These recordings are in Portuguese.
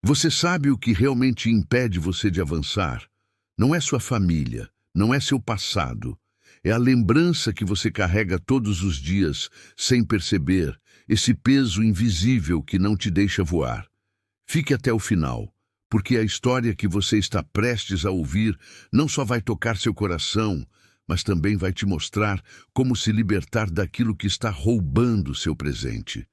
Você sabe o que realmente impede você de avançar? Não é sua família, não é seu passado. É a lembrança que você carrega todos os dias, sem perceber, esse peso invisível que não te deixa voar. Fique até o final, porque a história que você está prestes a ouvir não só vai tocar seu coração, mas também vai te mostrar como se libertar daquilo que está roubando seu presente.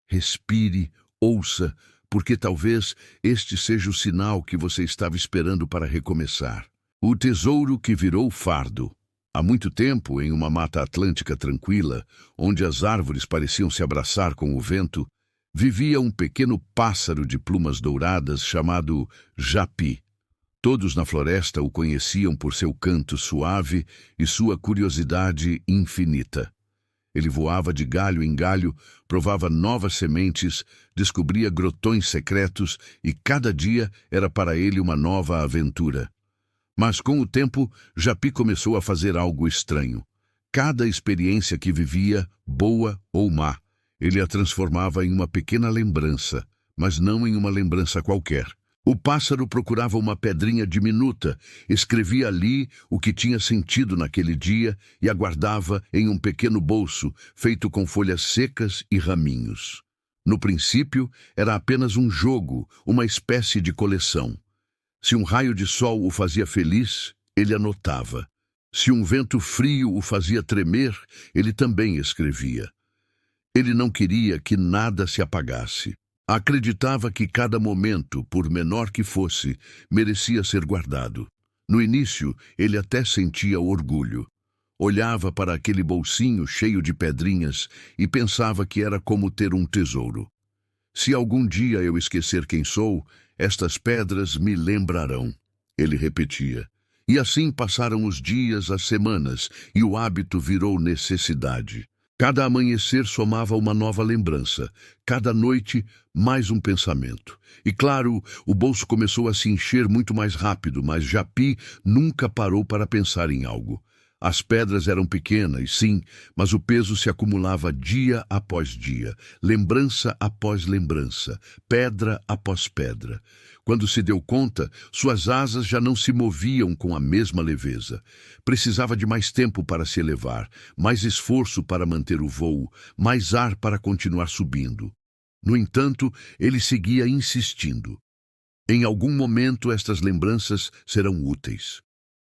Respire, ouça, porque talvez este seja o sinal que você estava esperando para recomeçar. O tesouro que virou fardo. Há muito tempo, em uma mata atlântica tranquila, onde as árvores pareciam se abraçar com o vento, vivia um pequeno pássaro de plumas douradas chamado Japi. Todos na floresta o conheciam por seu canto suave e sua curiosidade infinita. Ele voava de galho em galho, provava novas sementes, descobria grotões secretos e cada dia era para ele uma nova aventura. Mas com o tempo, Japi começou a fazer algo estranho. Cada experiência que vivia, boa ou má, ele a transformava em uma pequena lembrança, mas não em uma lembrança qualquer. O pássaro procurava uma pedrinha diminuta, escrevia ali o que tinha sentido naquele dia e aguardava em um pequeno bolso, feito com folhas secas e raminhos. No princípio, era apenas um jogo, uma espécie de coleção. Se um raio de sol o fazia feliz, ele anotava. Se um vento frio o fazia tremer, ele também escrevia. Ele não queria que nada se apagasse. Acreditava que cada momento, por menor que fosse, merecia ser guardado. No início, ele até sentia orgulho. Olhava para aquele bolsinho cheio de pedrinhas e pensava que era como ter um tesouro. Se algum dia eu esquecer quem sou, estas pedras me lembrarão, ele repetia. E assim passaram os dias, as semanas, e o hábito virou necessidade. Cada amanhecer somava uma nova lembrança, cada noite mais um pensamento. E claro, o bolso começou a se encher muito mais rápido, mas Japi nunca parou para pensar em algo. As pedras eram pequenas, sim, mas o peso se acumulava dia após dia, lembrança após lembrança, pedra após pedra. Quando se deu conta, suas asas já não se moviam com a mesma leveza. Precisava de mais tempo para se elevar, mais esforço para manter o voo, mais ar para continuar subindo. No entanto, ele seguia insistindo. Em algum momento estas lembranças serão úteis.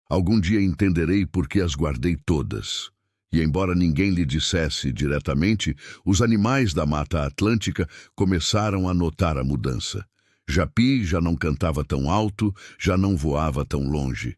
Algum dia entenderei por que as guardei todas. E embora ninguém lhe dissesse diretamente, os animais da Mata Atlântica começaram a notar a mudança. Japi já não cantava tão alto, já não voava tão longe.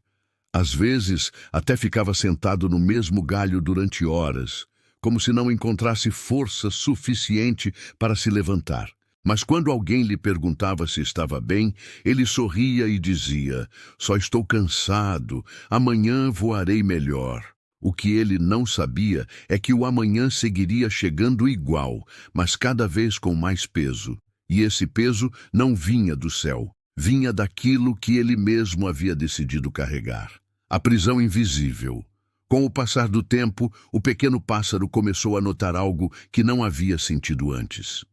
Às vezes, até ficava sentado no mesmo galho durante horas, como se não encontrasse força suficiente para se levantar. Mas quando alguém lhe perguntava se estava bem, ele sorria e dizia: "Só estou cansado, amanhã voarei melhor." O que ele não sabia é que o amanhã seguiria chegando igual, mas cada vez com mais peso. E esse peso não vinha do céu, vinha daquilo que ele mesmo havia decidido carregar. A prisão invisível. Com o passar do tempo, o pequeno pássaro começou a notar algo que não havia sentido antes.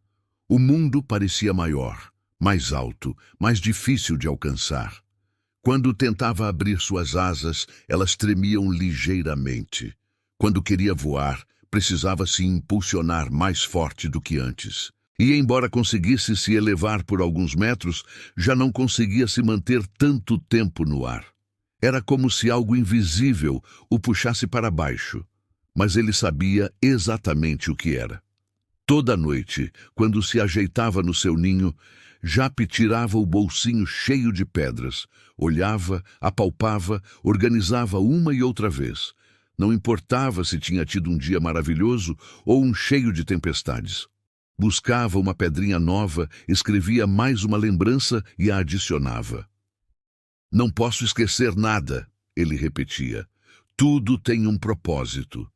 O mundo parecia maior, mais alto, mais difícil de alcançar. Quando tentava abrir suas asas, elas tremiam ligeiramente. Quando queria voar, precisava se impulsionar mais forte do que antes. E embora conseguisse se elevar por alguns metros, já não conseguia se manter tanto tempo no ar. Era como se algo invisível o puxasse para baixo, mas ele sabia exatamente o que era. Toda noite, quando se ajeitava no seu ninho, Japi tirava o bolsinho cheio de pedras, olhava, apalpava, organizava uma e outra vez. Não importava se tinha tido um dia maravilhoso ou um cheio de tempestades. Buscava uma pedrinha nova, escrevia mais uma lembrança e a adicionava. "Não posso esquecer nada", ele repetia. "Tudo tem um propósito."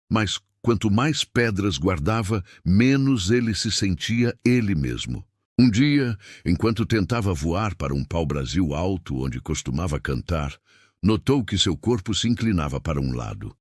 Mas quanto mais pedras guardava, menos ele se sentia ele mesmo. Um dia, enquanto tentava voar para um pau-brasil alto onde costumava cantar, notou que seu corpo se inclinava para um lado.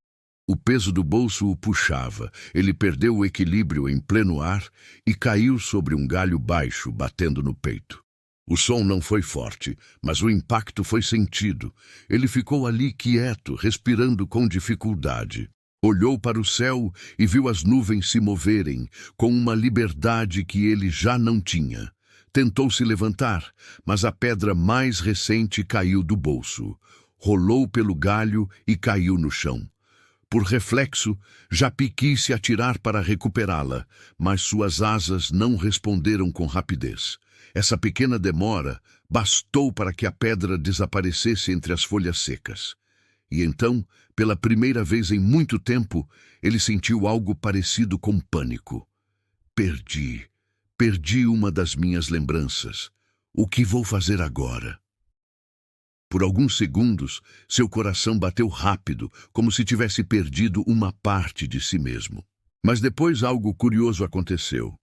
O peso do bolso o puxava, ele perdeu o equilíbrio em pleno ar e caiu sobre um galho baixo, batendo no peito. O som não foi forte, mas o impacto foi sentido. Ele ficou ali quieto, respirando com dificuldade. Olhou para o céu e viu as nuvens se moverem, com uma liberdade que ele já não tinha. Tentou se levantar, mas a pedra mais recente caiu do bolso. Rolou pelo galho e caiu no chão. Por reflexo, Japi quis se atirar para recuperá-la, mas suas asas não responderam com rapidez. Essa pequena demora bastou para que a pedra desaparecesse entre as folhas secas. E então, pela primeira vez em muito tempo, ele sentiu algo parecido com pânico. Perdi uma das minhas lembranças. O que vou fazer agora? Por alguns segundos, seu coração bateu rápido, como se tivesse perdido uma parte de si mesmo. Mas depois algo curioso aconteceu.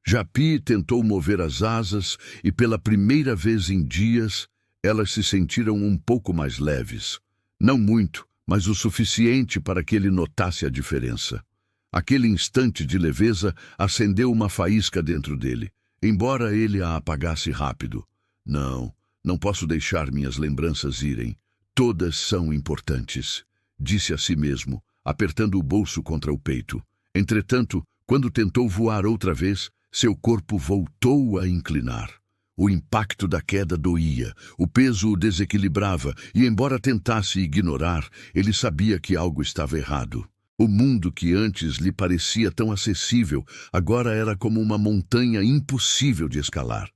Japi tentou mover as asas e pela primeira vez em dias, elas se sentiram um pouco mais leves. Não muito, mas o suficiente para que ele notasse a diferença. Aquele instante de leveza acendeu uma faísca dentro dele, embora ele a apagasse rápido. Não posso deixar minhas lembranças irem. Todas são importantes, disse a si mesmo, apertando o bolso contra o peito. Entretanto, quando tentou voar outra vez, seu corpo voltou a inclinar. O impacto da queda doía, o peso o desequilibrava e, embora tentasse ignorar, ele sabia que algo estava errado. O mundo que antes lhe parecia tão acessível, agora era como uma montanha impossível de escalar.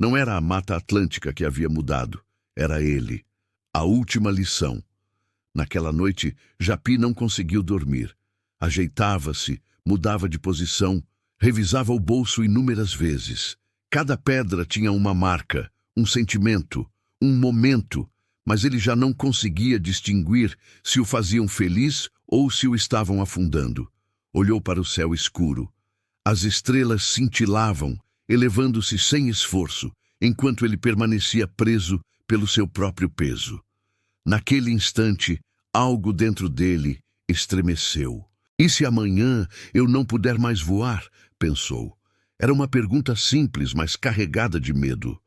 Não era a Mata Atlântica que havia mudado, era ele. A última lição. Naquela noite, Japi não conseguiu dormir. Ajeitava-se, mudava de posição, revisava o bolso inúmeras vezes. Cada pedra tinha uma marca, um sentimento, um momento, mas ele já não conseguia distinguir se o faziam feliz ou se o estavam afundando. Olhou para o céu escuro. As estrelas cintilavam, elevando-se sem esforço, enquanto ele permanecia preso pelo seu próprio peso. Naquele instante, algo dentro dele estremeceu. E se amanhã eu não puder mais voar? Pensou. Era uma pergunta simples, mas carregada de medo.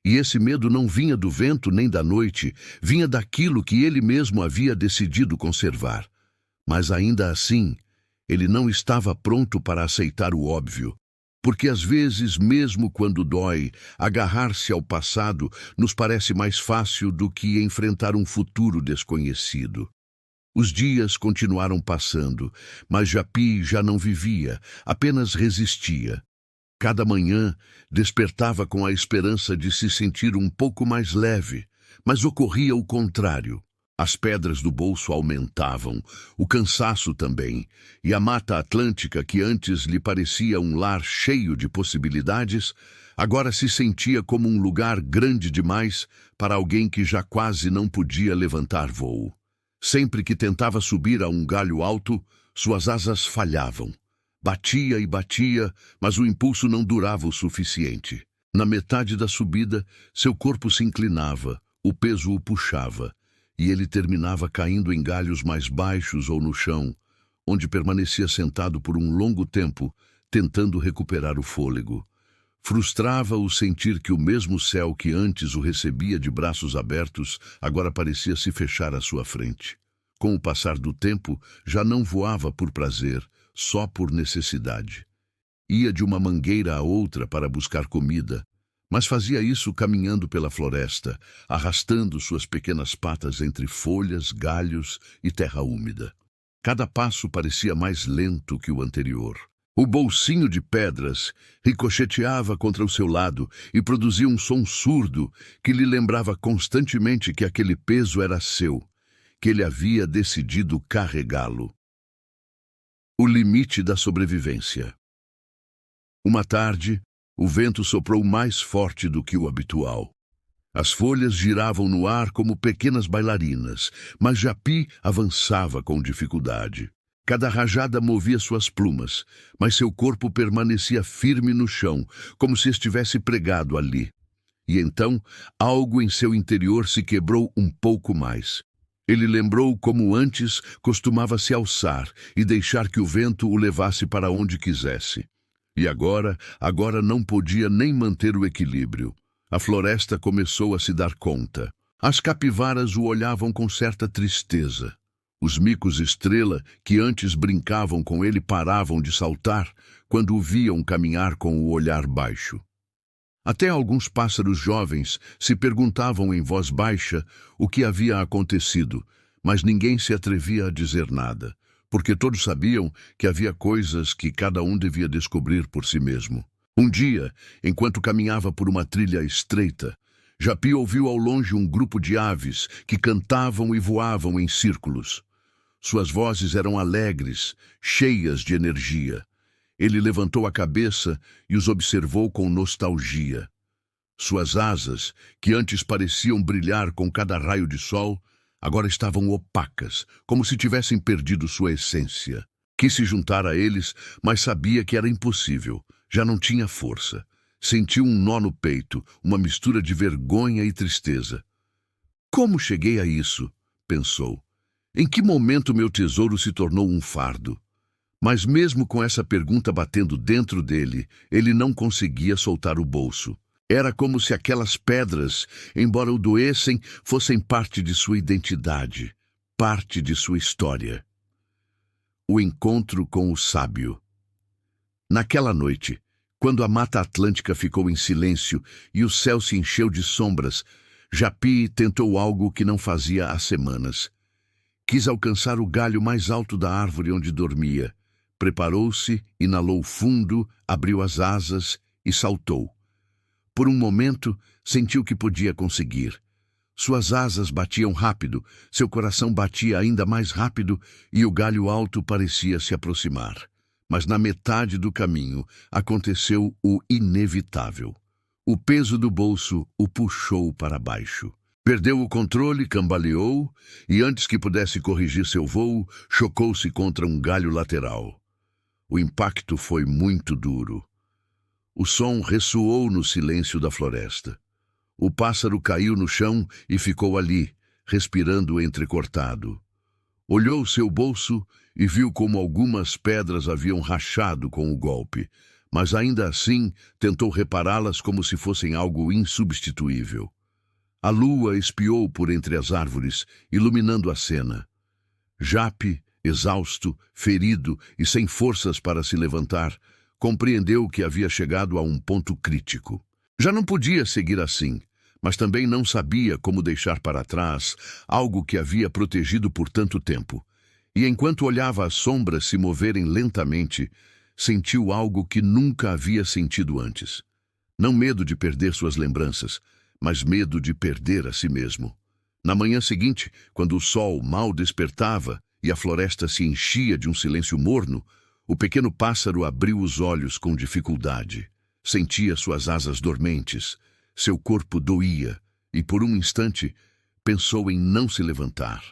E esse medo não vinha do vento nem da noite, vinha daquilo que ele mesmo havia decidido conservar. Mas ainda assim, ele não estava pronto para aceitar o óbvio. Porque às vezes, mesmo quando dói, agarrar-se ao passado nos parece mais fácil do que enfrentar um futuro desconhecido. Os dias continuaram passando, mas Japi já não vivia, apenas resistia. Cada manhã despertava com a esperança de se sentir um pouco mais leve, mas ocorria o contrário. As pedras do bolso aumentavam, o cansaço também, e a Mata Atlântica, que antes lhe parecia um lar cheio de possibilidades, agora se sentia como um lugar grande demais para alguém que já quase não podia levantar voo. Sempre que tentava subir a um galho alto, suas asas falhavam. Batia e batia, mas o impulso não durava o suficiente. Na metade da subida, seu corpo se inclinava, o peso o puxava, e ele terminava caindo em galhos mais baixos ou no chão, onde permanecia sentado por um longo tempo, tentando recuperar o fôlego. Frustrava-o sentir que o mesmo céu que antes o recebia de braços abertos, agora parecia se fechar à sua frente. Com o passar do tempo, já não voava por prazer, só por necessidade. Ia de uma mangueira a outra para buscar comida, mas fazia isso caminhando pela floresta, arrastando suas pequenas patas entre folhas, galhos e terra úmida. Cada passo parecia mais lento que o anterior. O bolsinho de pedras ricocheteava contra o seu lado e produzia um som surdo que lhe lembrava constantemente que aquele peso era seu, que ele havia decidido carregá-lo. O limite da sobrevivência. Uma tarde, o vento soprou mais forte do que o habitual. As folhas giravam no ar como pequenas bailarinas, mas Japi avançava com dificuldade. Cada rajada movia suas plumas, mas seu corpo permanecia firme no chão, como se estivesse pregado ali. E então, algo em seu interior se quebrou um pouco mais. Ele lembrou como antes costumava se alçar e deixar que o vento o levasse para onde quisesse. E agora não podia nem manter o equilíbrio. A floresta começou a se dar conta. As capivaras o olhavam com certa tristeza. Os micos-estrela, que antes brincavam com ele, paravam de saltar quando o viam caminhar com o olhar baixo. Até alguns pássaros jovens se perguntavam em voz baixa o que havia acontecido, mas ninguém se atrevia a dizer nada, porque todos sabiam que havia coisas que cada um devia descobrir por si mesmo. Um dia, enquanto caminhava por uma trilha estreita, Japi ouviu ao longe um grupo de aves que cantavam e voavam em círculos. Suas vozes eram alegres, cheias de energia. Ele levantou a cabeça e os observou com nostalgia. Suas asas, que antes pareciam brilhar com cada raio de sol, agora estavam opacas, como se tivessem perdido sua essência. Quis se juntar a eles, mas sabia que era impossível. Já não tinha força. Sentiu um nó no peito, uma mistura de vergonha e tristeza. Como cheguei a isso? Pensou. Em que momento meu tesouro se tornou um fardo? Mas mesmo com essa pergunta batendo dentro dele, ele não conseguia soltar o bolso. Era como se aquelas pedras, embora o doessem, fossem parte de sua identidade, parte de sua história. O encontro com o sábio. Naquela noite, quando a Mata Atlântica ficou em silêncio e o céu se encheu de sombras, Japi tentou algo que não fazia há semanas. Quis alcançar o galho mais alto da árvore onde dormia. Preparou-se, inalou fundo, abriu as asas e saltou. Por um momento, sentiu que podia conseguir. Suas asas batiam rápido, seu coração batia ainda mais rápido e o galho alto parecia se aproximar. Mas na metade do caminho aconteceu o inevitável. O peso do bolso o puxou para baixo. Perdeu o controle, cambaleou e, antes que pudesse corrigir seu voo, chocou-se contra um galho lateral. O impacto foi muito duro. O som ressoou no silêncio da floresta. O pássaro caiu no chão e ficou ali, respirando entrecortado. Olhou seu bolso e viu como algumas pedras haviam rachado com o golpe, mas ainda assim tentou repará-las como se fossem algo insubstituível. A lua espiou por entre as árvores, iluminando a cena. Japi, exausto, ferido e sem forças para se levantar, compreendeu que havia chegado a um ponto crítico. Já não podia seguir assim, mas também não sabia como deixar para trás algo que havia protegido por tanto tempo. E enquanto olhava as sombras se moverem lentamente, sentiu algo que nunca havia sentido antes. Não medo de perder suas lembranças, mas medo de perder a si mesmo. Na manhã seguinte, quando o sol mal despertava e a floresta se enchia de um silêncio morno, o pequeno pássaro abriu os olhos com dificuldade. Sentia suas asas dormentes, seu corpo doía e, por um instante, pensou em não se levantar.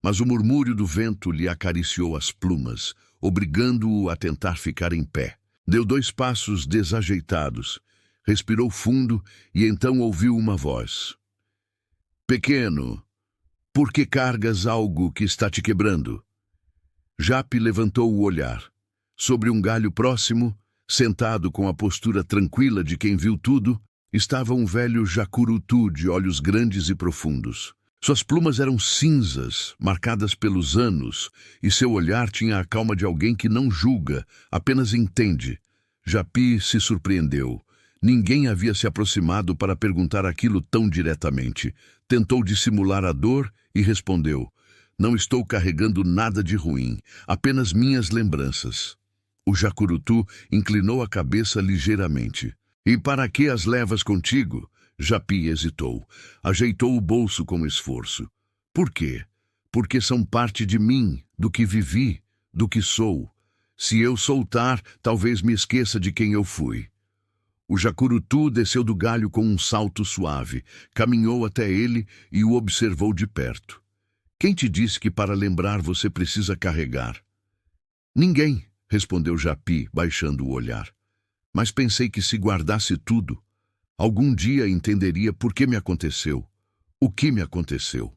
Mas o murmúrio do vento lhe acariciou as plumas, obrigando-o a tentar ficar em pé. Deu 2 passos desajeitados, respirou fundo e então ouviu uma voz. Pequeno, por que cargas algo que está te quebrando? Japi levantou o olhar. Sobre um galho próximo, sentado com a postura tranquila de quem viu tudo, estava um velho jacurutu de olhos grandes e profundos. Suas plumas eram cinzas, marcadas pelos anos, e seu olhar tinha a calma de alguém que não julga, apenas entende. Japi se surpreendeu. Ninguém havia se aproximado para perguntar aquilo tão diretamente. Tentou dissimular a dor e respondeu: Não estou carregando nada de ruim, apenas minhas lembranças. O jacurutu inclinou a cabeça ligeiramente. E para que as levas contigo? Japi hesitou. Ajeitou o bolso com esforço. Por quê? Porque são parte de mim, do que vivi, do que sou. Se eu soltar, talvez me esqueça de quem eu fui. O jacurutu desceu do galho com um salto suave, caminhou até ele e o observou de perto. Quem te disse que para lembrar você precisa carregar? Ninguém, respondeu Japi, baixando o olhar. Mas pensei que se guardasse tudo, algum dia entenderia por que me aconteceu, o que me aconteceu.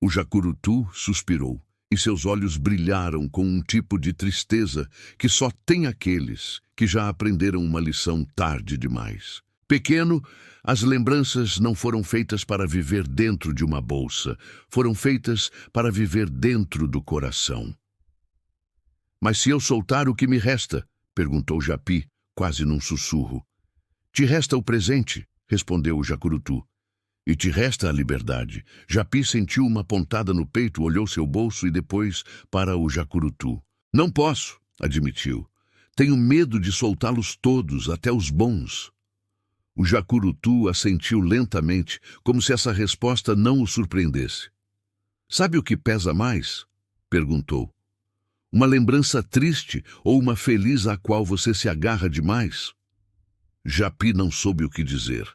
O jacurutu suspirou e seus olhos brilharam com um tipo de tristeza que só tem aqueles que já aprenderam uma lição tarde demais. Pequeno, as lembranças não foram feitas para viver dentro de uma bolsa, foram feitas para viver dentro do coração. Mas se eu soltar, o que me resta? Perguntou Japi, quase num sussurro. Te resta o presente, respondeu o Jacurutu. E te resta a liberdade. Japi sentiu uma pontada no peito, olhou seu bolso e depois para o Jacurutu. Não posso, admitiu. Tenho medo de soltá-los todos, até os bons. O Jacurutu assentiu lentamente, como se essa resposta não o surpreendesse. Sabe o que pesa mais? Perguntou. Uma lembrança triste ou uma feliz à qual você se agarra demais? Japi não soube o que dizer.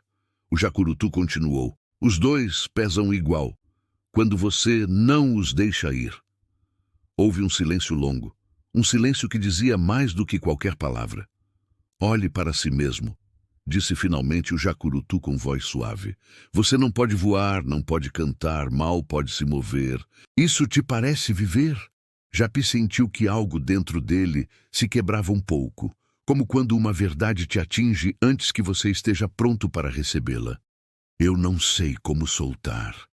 O Jacurutu continuou. Os dois pesam igual, quando você não os deixa ir. Houve um silêncio longo, um silêncio que dizia mais do que qualquer palavra. Olhe para si mesmo, disse finalmente o Jacurutu com voz suave. Você não pode voar, não pode cantar, mal pode se mover. Isso te parece viver? Japi sentiu que algo dentro dele se quebrava um pouco, como quando uma verdade te atinge antes que você esteja pronto para recebê-la. Eu não sei como soltar,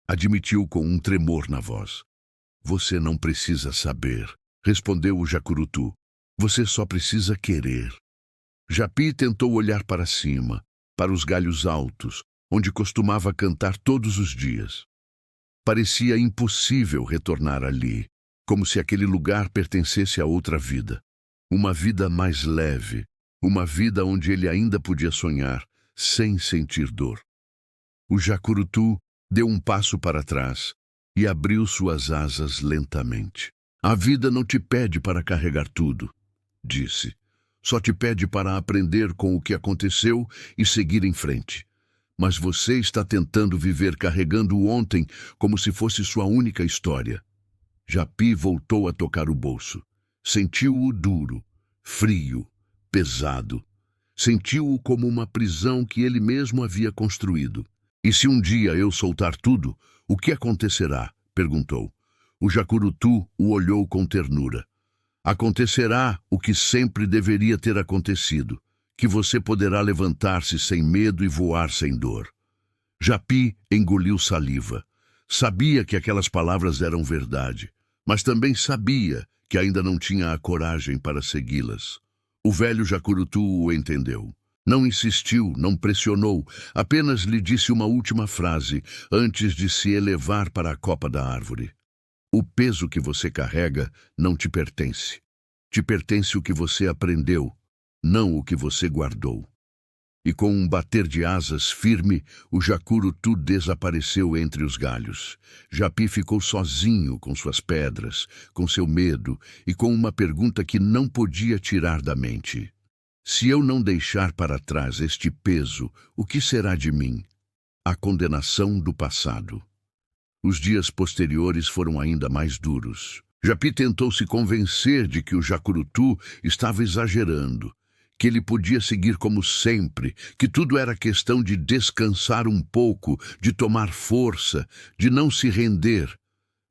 admitiu com um tremor na voz. Você não precisa saber, respondeu o Jacurutu. Você só precisa querer. Japi tentou olhar para cima, para os galhos altos, onde costumava cantar todos os dias. Parecia impossível retornar ali, como se aquele lugar pertencesse a outra vida. Uma vida mais leve, uma vida onde ele ainda podia sonhar, sem sentir dor. O Jacurutu deu um passo para trás e abriu suas asas lentamente. A vida não te pede para carregar tudo, disse. Só te pede para aprender com o que aconteceu e seguir em frente. Mas você está tentando viver carregando o ontem como se fosse sua única história. Japi voltou a tocar o bolso. Sentiu-o duro, frio, pesado. Sentiu-o como uma prisão que ele mesmo havia construído. E se um dia eu soltar tudo, o que acontecerá? Perguntou. O Jacurutu o olhou com ternura. Acontecerá o que sempre deveria ter acontecido, que você poderá levantar-se sem medo e voar sem dor. Japi engoliu saliva. Sabia que aquelas palavras eram verdade, mas também sabia que ainda não tinha a coragem para segui-las. O velho Jacurutu o entendeu. Não insistiu, não pressionou, apenas lhe disse uma última frase antes de se elevar para a copa da árvore. O peso que você carrega não te pertence. Te pertence o que você aprendeu, não o que você guardou. E com um bater de asas firme, o Jacurutu desapareceu entre os galhos. Japi ficou sozinho com suas pedras, com seu medo e com uma pergunta que não podia tirar da mente. Se eu não deixar para trás este peso, o que será de mim? A condenação do passado. Os dias posteriores foram ainda mais duros. Japi tentou se convencer de que o Jacurutu estava exagerando, que ele podia seguir como sempre, que tudo era questão de descansar um pouco, de tomar força, de não se render.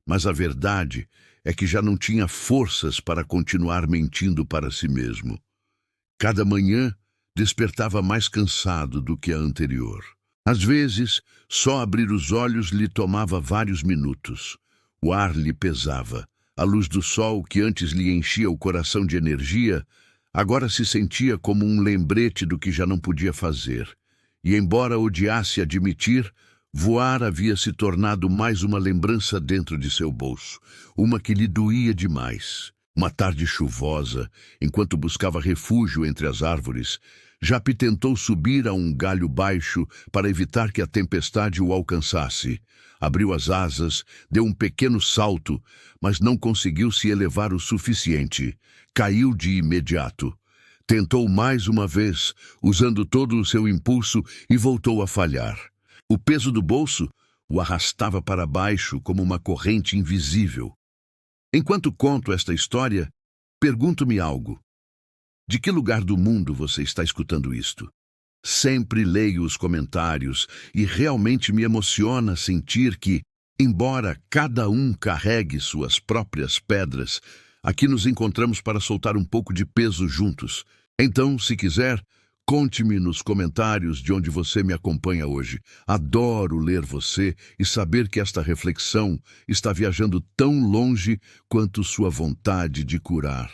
Mas a verdade é que já não tinha forças para continuar mentindo para si mesmo. Cada manhã despertava mais cansado do que a anterior. Às vezes, só abrir os olhos lhe tomava vários minutos. O ar lhe pesava. A luz do sol, que antes lhe enchia o coração de energia, agora se sentia como um lembrete do que já não podia fazer. E, embora odiasse admitir, voar havia se tornado mais uma lembrança dentro de seu bolso, uma que lhe doía demais. Uma tarde chuvosa, enquanto buscava refúgio entre as árvores, Japi tentou subir a um galho baixo para evitar que a tempestade o alcançasse. Abriu as asas, deu um pequeno salto, mas não conseguiu se elevar o suficiente. Caiu de imediato. Tentou mais uma vez, usando todo o seu impulso, e voltou a falhar. O peso do bolso o arrastava para baixo como uma corrente invisível. Enquanto conto esta história, pergunto-me algo. De que lugar do mundo você está escutando isto? Sempre leio os comentários e realmente me emociona sentir que, embora cada um carregue suas próprias pedras, aqui nos encontramos para soltar um pouco de peso juntos. Então, se quiser, Conte-me nos comentários de onde você me acompanha hoje. Adoro ler você e saber que esta reflexão está viajando tão longe quanto sua vontade de curar.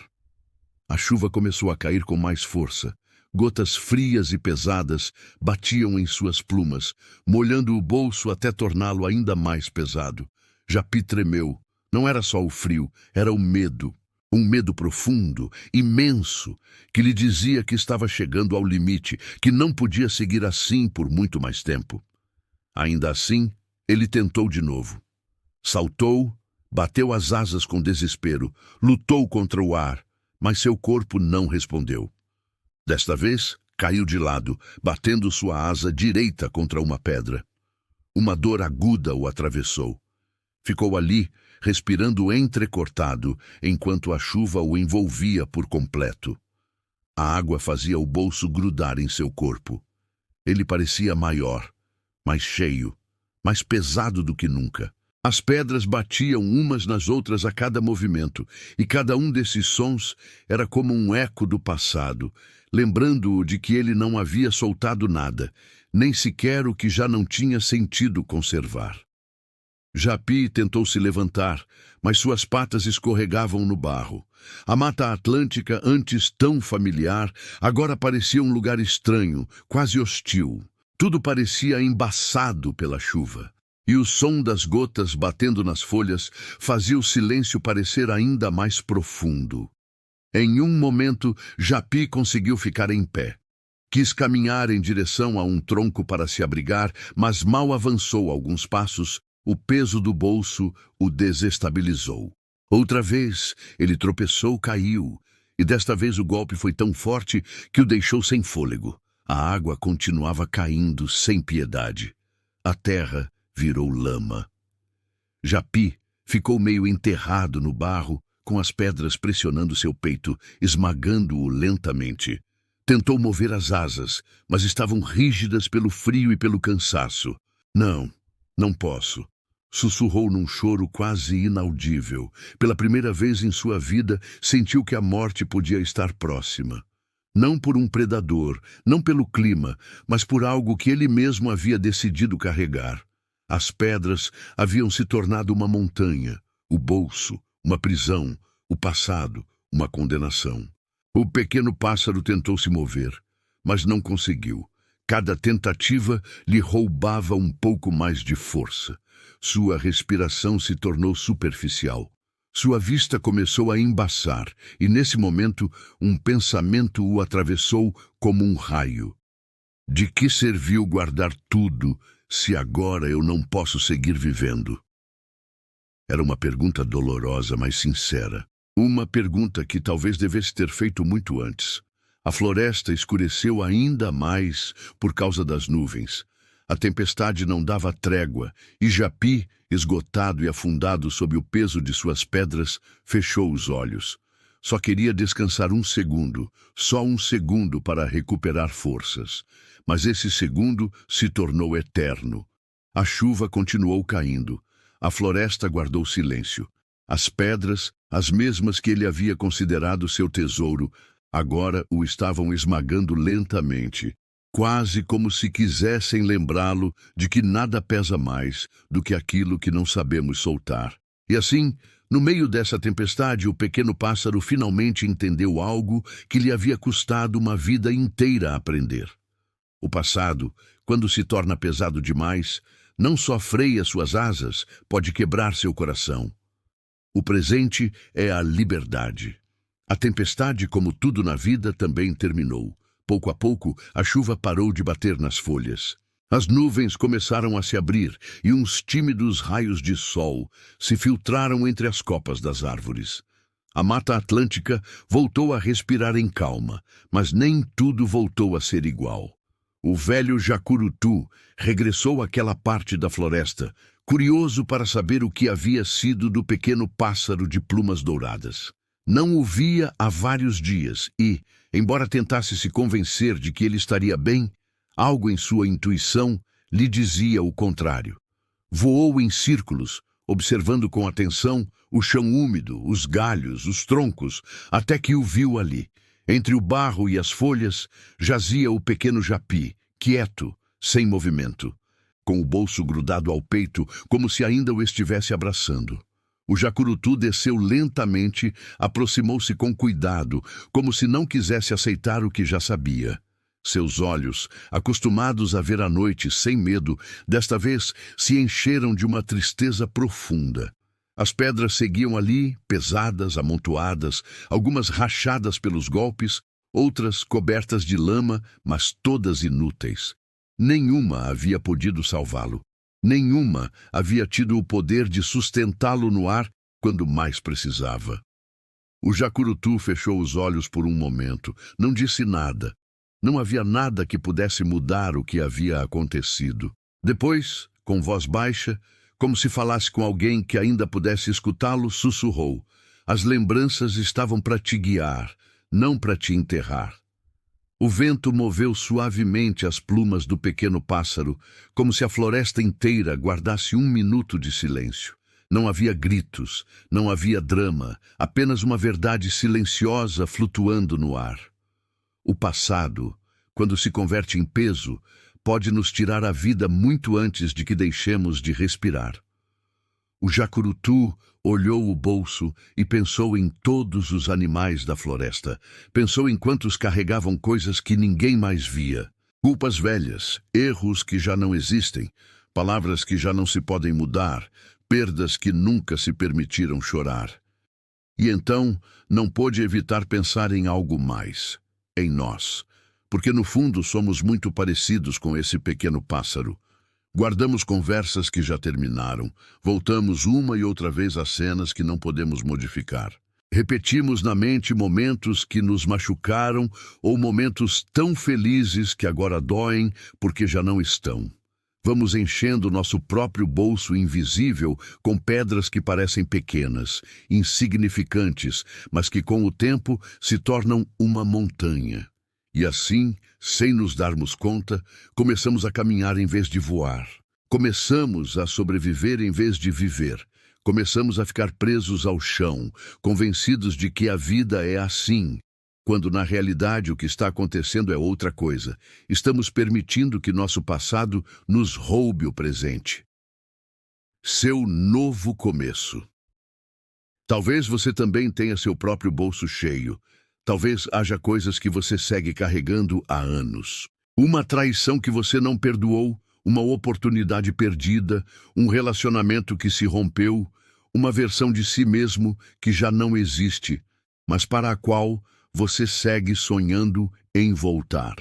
A chuva começou a cair com mais força. Gotas frias e pesadas batiam em suas plumas, molhando o bolso até torná-lo ainda mais pesado. Japi tremeu. Não era só o frio, era o medo. Um medo profundo, imenso, que lhe dizia que estava chegando ao limite, que não podia seguir assim por muito mais tempo. Ainda assim, ele tentou de novo. Saltou, bateu as asas com desespero, lutou contra o ar, mas seu corpo não respondeu. Desta vez, caiu de lado, batendo sua asa direita contra uma pedra. Uma dor aguda o atravessou. Ficou ali, respirando entrecortado, enquanto a chuva o envolvia por completo. A água fazia o bolso grudar em seu corpo. Ele parecia maior, mais cheio, mais pesado do que nunca. As pedras batiam umas nas outras a cada movimento, e cada um desses sons era como um eco do passado, lembrando-o de que ele não havia soltado nada, nem sequer o que já não tinha sentido conservar. Japi tentou se levantar, mas suas patas escorregavam no barro. A Mata Atlântica, antes tão familiar, agora parecia um lugar estranho, quase hostil. Tudo parecia embaçado pela chuva. E o som das gotas batendo nas folhas fazia o silêncio parecer ainda mais profundo. Em um momento, Japi conseguiu ficar em pé. Quis caminhar em direção a um tronco para se abrigar, mas mal avançou alguns passos. O peso do bolso o desestabilizou. Outra vez, ele tropeçou, caiu, e desta vez o golpe foi tão forte que o deixou sem fôlego. A água continuava caindo sem piedade. A terra virou lama. Japi ficou meio enterrado no barro, com as pedras pressionando seu peito, esmagando-o lentamente. Tentou mover as asas, mas estavam rígidas pelo frio e pelo cansaço. Não posso. Sussurrou num choro quase inaudível. Pela primeira vez em sua vida, sentiu que a morte podia estar próxima. Não por um predador, não pelo clima, mas por algo que ele mesmo havia decidido carregar. As pedras haviam se tornado uma montanha, o bolso, uma prisão, o passado, uma condenação. O pequeno pássaro tentou se mover, mas não conseguiu. Cada tentativa lhe roubava um pouco mais de força. Sua respiração se tornou superficial. Sua vista começou a embaçar, e nesse momento um pensamento o atravessou como um raio. De que serviu guardar tudo se agora eu não posso seguir vivendo? Era uma pergunta dolorosa, mas sincera. Uma pergunta que talvez devesse ter feito muito antes. A floresta escureceu ainda mais por causa das nuvens. A tempestade não dava trégua, e Japi, esgotado e afundado sob o peso de suas pedras, fechou os olhos. Só queria descansar um segundo, só um segundo para recuperar forças. Mas esse segundo se tornou eterno. A chuva continuou caindo. A floresta guardou silêncio. As pedras, as mesmas que ele havia considerado seu tesouro, agora o estavam esmagando lentamente, quase como se quisessem lembrá-lo de que nada pesa mais do que aquilo que não sabemos soltar. E assim, no meio dessa tempestade, o pequeno pássaro finalmente entendeu algo que lhe havia custado uma vida inteira aprender. O passado, quando se torna pesado demais, não só freia suas asas, pode quebrar seu coração. O presente é a liberdade. A tempestade, como tudo na vida, também terminou. Pouco a pouco, a chuva parou de bater nas folhas. As nuvens começaram a se abrir e uns tímidos raios de sol se filtraram entre as copas das árvores. A Mata Atlântica voltou a respirar em calma, mas nem tudo voltou a ser igual. O velho Jacurutu regressou àquela parte da floresta, curioso para saber o que havia sido do pequeno pássaro de plumas douradas. Não o via há vários dias e, embora tentasse se convencer de que ele estaria bem, algo em sua intuição lhe dizia o contrário. Voou em círculos, observando com atenção o chão úmido, os galhos, os troncos, até que o viu ali. Entre o barro e as folhas jazia o pequeno japi, quieto, sem movimento, com o bolso grudado ao peito, como se ainda o estivesse abraçando. O jacurutu desceu lentamente, aproximou-se com cuidado, como se não quisesse aceitar o que já sabia. Seus olhos, acostumados a ver a noite sem medo, desta vez se encheram de uma tristeza profunda. As pedras seguiam ali, pesadas, amontoadas, algumas rachadas pelos golpes, outras cobertas de lama, mas todas inúteis. Nenhuma havia podido salvá-lo. Nenhuma havia tido o poder de sustentá-lo no ar quando mais precisava. O jacurutu fechou os olhos por um momento, não disse nada. Não havia nada que pudesse mudar o que havia acontecido. Depois, com voz baixa, como se falasse com alguém que ainda pudesse escutá-lo, sussurrou: "As lembranças estavam para te guiar, não para te enterrar." O vento moveu suavemente as plumas do pequeno pássaro, como se a floresta inteira guardasse um minuto de silêncio. Não havia gritos, não havia drama, apenas uma verdade silenciosa flutuando no ar. O passado, quando se converte em peso, pode nos tirar a vida muito antes de que deixemos de respirar. O jacurutu olhou o bolso e pensou em todos os animais da floresta. Pensou em quantos carregavam coisas que ninguém mais via. Culpas velhas, erros que já não existem, palavras que já não se podem mudar, perdas que nunca se permitiram chorar. E então não pôde evitar pensar em algo mais, em nós, porque no fundo somos muito parecidos com esse pequeno pássaro. Guardamos conversas que já terminaram, voltamos uma e outra vez às cenas que não podemos modificar. Repetimos na mente momentos que nos machucaram ou momentos tão felizes que agora doem porque já não estão. Vamos enchendo nosso próprio bolso invisível com pedras que parecem pequenas, insignificantes, mas que com o tempo se tornam uma montanha. E assim, sem nos darmos conta, começamos a caminhar em vez de voar. Começamos a sobreviver em vez de viver. Começamos a ficar presos ao chão, convencidos de que a vida é assim, quando na realidade o que está acontecendo é outra coisa. Estamos permitindo que nosso passado nos roube o presente. Seu novo começo. Talvez você também tenha seu próprio bolso cheio. Talvez haja coisas que você segue carregando há anos. Uma traição que você não perdoou, uma oportunidade perdida, um relacionamento que se rompeu, uma versão de si mesmo que já não existe, mas para a qual você segue sonhando em voltar.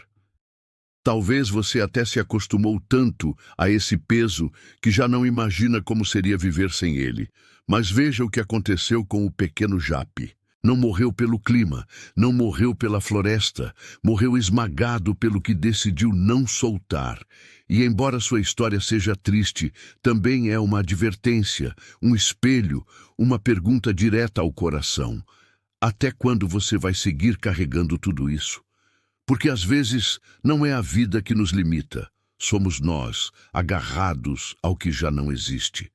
Talvez você até se acostumou tanto a esse peso que já não imagina como seria viver sem ele. Mas veja o que aconteceu com o pequeno Japi. Não morreu pelo clima, não morreu pela floresta, morreu esmagado pelo que decidiu não soltar. E embora sua história seja triste, também é uma advertência, um espelho, uma pergunta direta ao coração. Até quando você vai seguir carregando tudo isso? Porque às vezes não é a vida que nos limita, somos nós, agarrados ao que já não existe.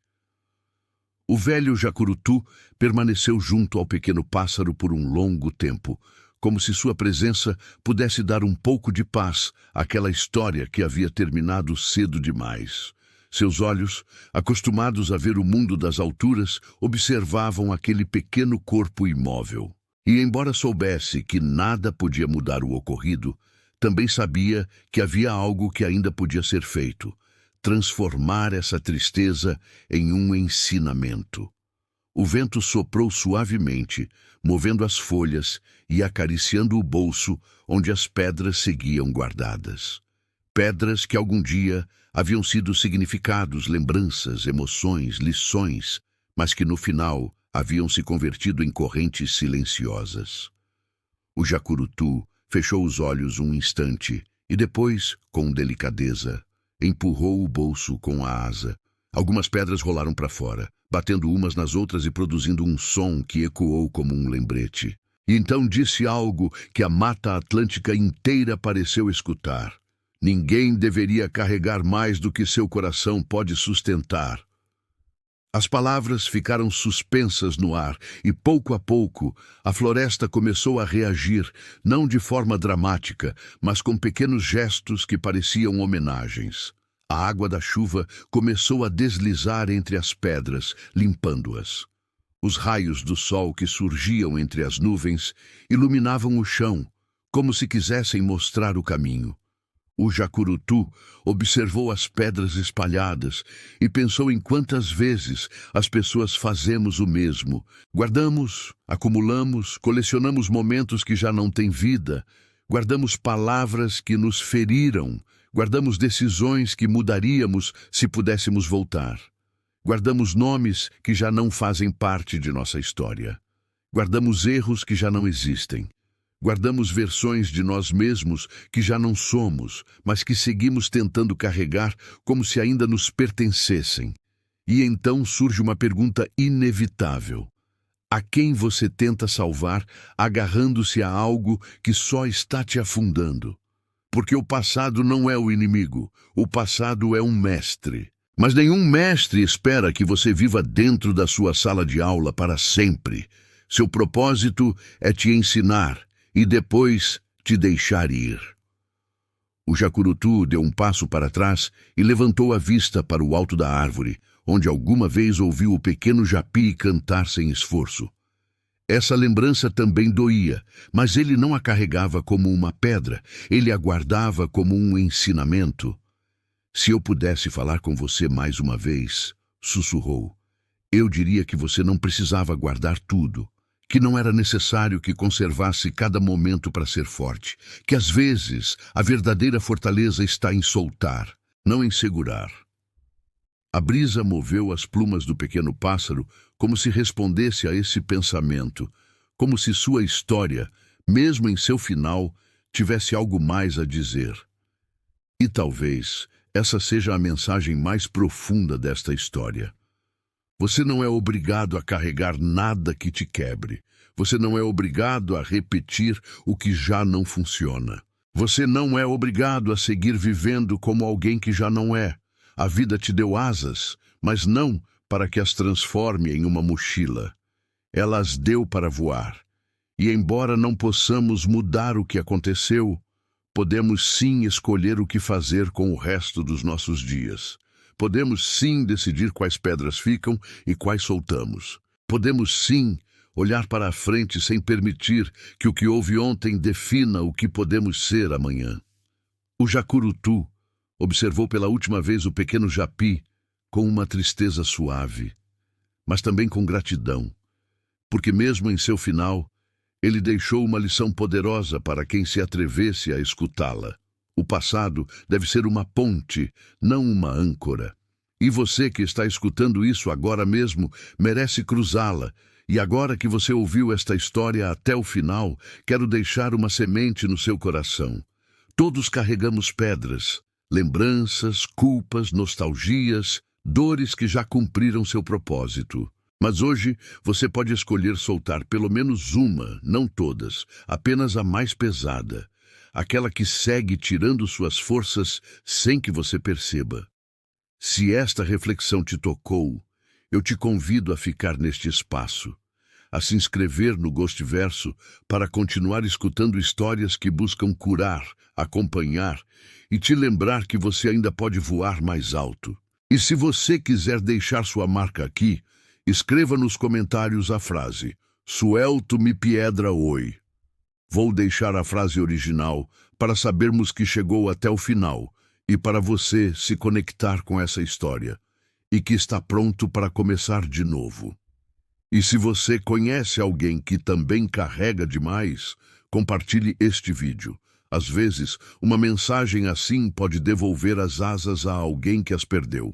O velho jacurutu permaneceu junto ao pequeno pássaro por um longo tempo, como se sua presença pudesse dar um pouco de paz àquela história que havia terminado cedo demais. Seus olhos, acostumados a ver o mundo das alturas, observavam aquele pequeno corpo imóvel. E embora soubesse que nada podia mudar o ocorrido, também sabia que havia algo que ainda podia ser feito: transformar essa tristeza em um ensinamento. O vento soprou suavemente, movendo as folhas e acariciando o bolso onde as pedras seguiam guardadas. Pedras que algum dia haviam sido significados, lembranças, emoções, lições, mas que no final haviam se convertido em correntes silenciosas. O jacurutu fechou os olhos um instante e depois, com delicadeza, empurrou o bolso com a asa. Algumas pedras rolaram para fora, batendo umas nas outras e produzindo um som que ecoou como um lembrete. E então disse algo que a Mata Atlântica inteira pareceu escutar. Ninguém deveria carregar mais do que seu coração pode sustentar. As palavras ficaram suspensas no ar e, pouco a pouco, a floresta começou a reagir, não de forma dramática, mas com pequenos gestos que pareciam homenagens. A água da chuva começou a deslizar entre as pedras, limpando-as. Os raios do sol que surgiam entre as nuvens iluminavam o chão, como se quisessem mostrar o caminho. O jacurutu observou as pedras espalhadas e pensou em quantas vezes as pessoas fazemos o mesmo. Guardamos, acumulamos, colecionamos momentos que já não têm vida, guardamos palavras que nos feriram, guardamos decisões que mudaríamos se pudéssemos voltar. Guardamos nomes que já não fazem parte de nossa história. Guardamos erros que já não existem. Guardamos versões de nós mesmos que já não somos, mas que seguimos tentando carregar como se ainda nos pertencessem. E então surge uma pergunta inevitável. A quem você tenta salvar agarrando-se a algo que só está te afundando? Porque o passado não é o inimigo, o passado é um mestre. Mas nenhum mestre espera que você viva dentro da sua sala de aula para sempre. Seu propósito é te ensinar e depois te deixar ir. O jacurutu deu um passo para trás e levantou a vista para o alto da árvore, onde alguma vez ouviu o pequeno japi cantar sem esforço. Essa lembrança também doía, mas ele não a carregava como uma pedra, ele a guardava como um ensinamento. Se eu pudesse falar com você mais uma vez, sussurrou, eu diria que você não precisava guardar tudo, que não era necessário que conservasse cada momento para ser forte, que às vezes a verdadeira fortaleza está em soltar, não em segurar. A brisa moveu as plumas do pequeno pássaro como se respondesse a esse pensamento, como se sua história, mesmo em seu final, tivesse algo mais a dizer. E talvez essa seja a mensagem mais profunda desta história. Você não é obrigado a carregar nada que te quebre. Você não é obrigado a repetir o que já não funciona. Você não é obrigado a seguir vivendo como alguém que já não é. A vida te deu asas, mas não para que as transforme em uma mochila. Ela as deu para voar. E embora não possamos mudar o que aconteceu, podemos sim escolher o que fazer com o resto dos nossos dias. Podemos sim decidir quais pedras ficam e quais soltamos. Podemos sim olhar para a frente sem permitir que o que houve ontem defina o que podemos ser amanhã. O jacurutu observou pela última vez o pequeno japi com uma tristeza suave, mas também com gratidão, porque mesmo em seu final, ele deixou uma lição poderosa para quem se atrevesse a escutá-la. O passado deve ser uma ponte, não uma âncora. E você que está escutando isso agora mesmo merece cruzá-la. E agora que você ouviu esta história até o final, quero deixar uma semente no seu coração. Todos carregamos pedras, lembranças, culpas, nostalgias, dores que já cumpriram seu propósito. Mas hoje você pode escolher soltar pelo menos uma, não todas, apenas a mais pesada. Aquela que segue tirando suas forças sem que você perceba. Se esta reflexão te tocou, eu te convido a ficar neste espaço, a se inscrever no Ghostverso para continuar escutando histórias que buscam curar, acompanhar e te lembrar que você ainda pode voar mais alto. E se você quiser deixar sua marca aqui, escreva nos comentários a frase "Suelto mi piedra oi". Vou deixar a frase original para sabermos que chegou até o final e para você se conectar com essa história e que está pronto para começar de novo. E se você conhece alguém que também carrega demais, compartilhe este vídeo. Às vezes, uma mensagem assim pode devolver as asas a alguém que as perdeu.